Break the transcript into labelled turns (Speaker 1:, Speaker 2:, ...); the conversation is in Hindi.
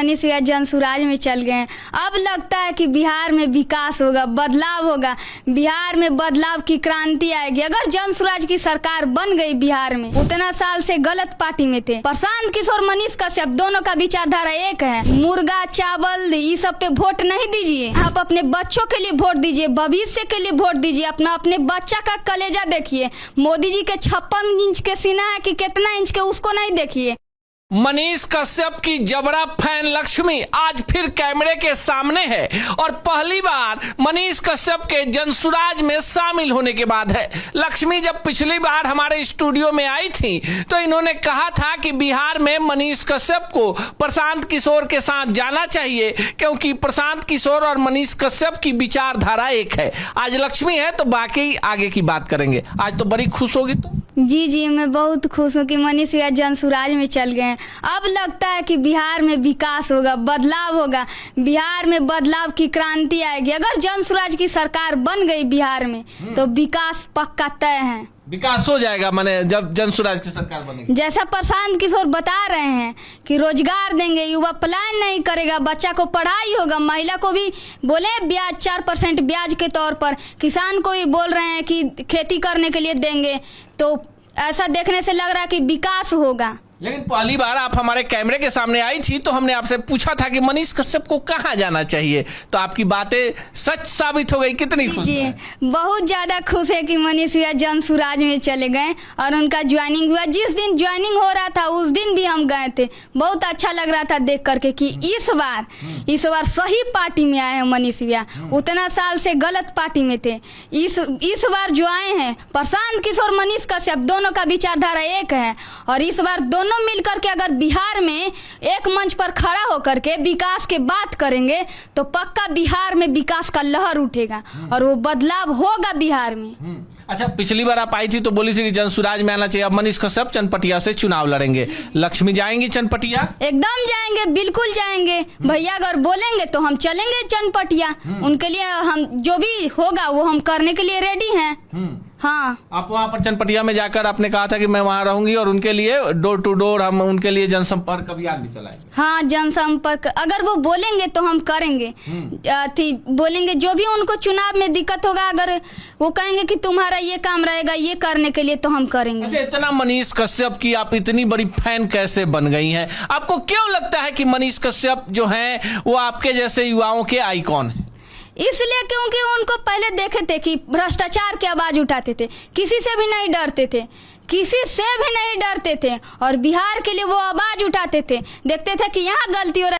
Speaker 1: मनीष भैया जनसुराज में चल गए हैं। अब लगता है कि बिहार में विकास होगा, बदलाव होगा, बिहार में बदलाव की क्रांति आएगी। अगर जनसुराज की सरकार बन गई बिहार में, उतना साल से गलत पार्टी में थे। प्रशांत किशोर, मनीष कश्यप, दोनों का विचारधारा एक है। मुर्गा चावल ये सब पे वोट नहीं दीजिए, आप अपने बच्चों के लिए वोट दीजिए, भविष्य के लिए वोट दीजिए। अपने बच्चा का कलेजा देखिए। मोदी जी के 56 इंच के सीना है कि कितना इंच के, उसको नहीं देखिए।
Speaker 2: मनीष कश्यप की जबरा फैन लक्ष्मी आज फिर कैमरे के सामने है और पहली बार मनीष कश्यप के जनसुराज में शामिल होने के बाद है। लक्ष्मी जब पिछली बार हमारे स्टूडियो में आई थी तो इन्होंने कहा था कि बिहार में मनीष कश्यप को प्रशांत किशोर के साथ जाना चाहिए क्योंकि प्रशांत किशोर और मनीष कश्यप की विचारधारा एक है। आज लक्ष्मी है तो बाकी आगे की बात करेंगे। आज तो बड़ी खुश होगी तो?
Speaker 1: जी, मैं बहुत खुश हूँ कि मनीष भैया जनसुराज में चल गए हैं। अब लगता है कि बिहार में विकास होगा, बदलाव होगा, बिहार में बदलाव की क्रांति आएगी। अगर जनसुराज की सरकार बन गई बिहार में तो विकास पक्का तय है।
Speaker 2: विकास हो जाएगा माने जब जनसुराज की सरकार बनेगी।
Speaker 1: जैसा प्रशांत किशोर बता रहे हैं कि रोजगार देंगे, युवा पलायन नहीं करेगा, बच्चा को पढ़ाई होगा, महिला को भी बोले ब्याज 4% ब्याज के तौर पर, किसान को भी बोल रहे हैं कि खेती करने के लिए देंगे। तो ऐसा देखने से लग रहा है कि विकास होगा।
Speaker 2: लेकिन पहली बार आप हमारे कैमरे के सामने आई थी तो हमने आपसे पूछा था कि मनीष कश्यप को कहाँ जाना चाहिए, तो आपकी बातें सच साबित हो गई। कितनी खुश है?
Speaker 1: बहुत ज्यादा खुश है कि मनीष भैया जनसुराज में चले गए और उनका ज्वाइनिंग हुआ। जिस दिन ज्वाइनिंग हो रहा था उस दिन भी हम गए थे। बहुत अच्छा लग रहा था देख करके कि इस बार सही पार्टी में आए हैं मनीष भैया। उतना साल से गलत पार्टी में थे, इस बार जो आए हैं प्रशांत किशोर, मनीष कश्यप, दोनों का विचारधारा एक है। और इस बार दोनों मिलकर के अगर बिहार में एक मंच पर खड़ा होकर के विकास के बात करेंगे तो पक्का बिहार में विकास का लहर उठेगा और वो बदलाव होगा बिहार में।
Speaker 2: अच्छा, पिछली बार आप आई थी तो बोली थी कि जनसुराज में आना चाहिए। अब मनीष कश्यप चनपटिया से चुनाव लड़ेंगे। लक्ष्मी जाएंगी चनपटिया?
Speaker 1: एकदम जाएंगे, बिल्कुल जाएंगे। भैया अगर बोलेंगे तो हम चलेंगे चनपटिया। उनके लिए हम जो भी होगा वो हम करने के लिए रेडी हैं। हाँ,
Speaker 2: आप वहाँ पर चनपटिया में जाकर आपने कहा था कि मैं वहाँ रहूंगी और उनके लिए डोर टू डोर हम उनके लिए जनसंपर्क अभियान भी चलाएंगे।
Speaker 1: हाँ, जनसंपर्क अगर वो बोलेंगे तो हम करेंगे। बोलेंगे जो भी उनको चुनाव में दिक्कत होगा, अगर वो कहेंगे कि तुम्हारा ये काम रहेगा ये करने के लिए, तो हम करेंगे।
Speaker 2: अच्छा, इतना मनीष कश्यप की आप इतनी बड़ी फैन कैसे बन गई हैं? आपको क्यों लगता है कि मनीष कश्यप जो हैं वो आपके जैसे युवाओं के आइकॉन हैं?
Speaker 1: इसलिए क्योंकि उनको पहले देखे थे कि भ्रष्टाचार की आवाज उठाते थे, किसी से भी नहीं डरते थे, किसी से भी नहीं डरते थे और बिहार के लिए वो आवाज उठाते थे। देखते थे कि यहाँ गलती हो रहा है।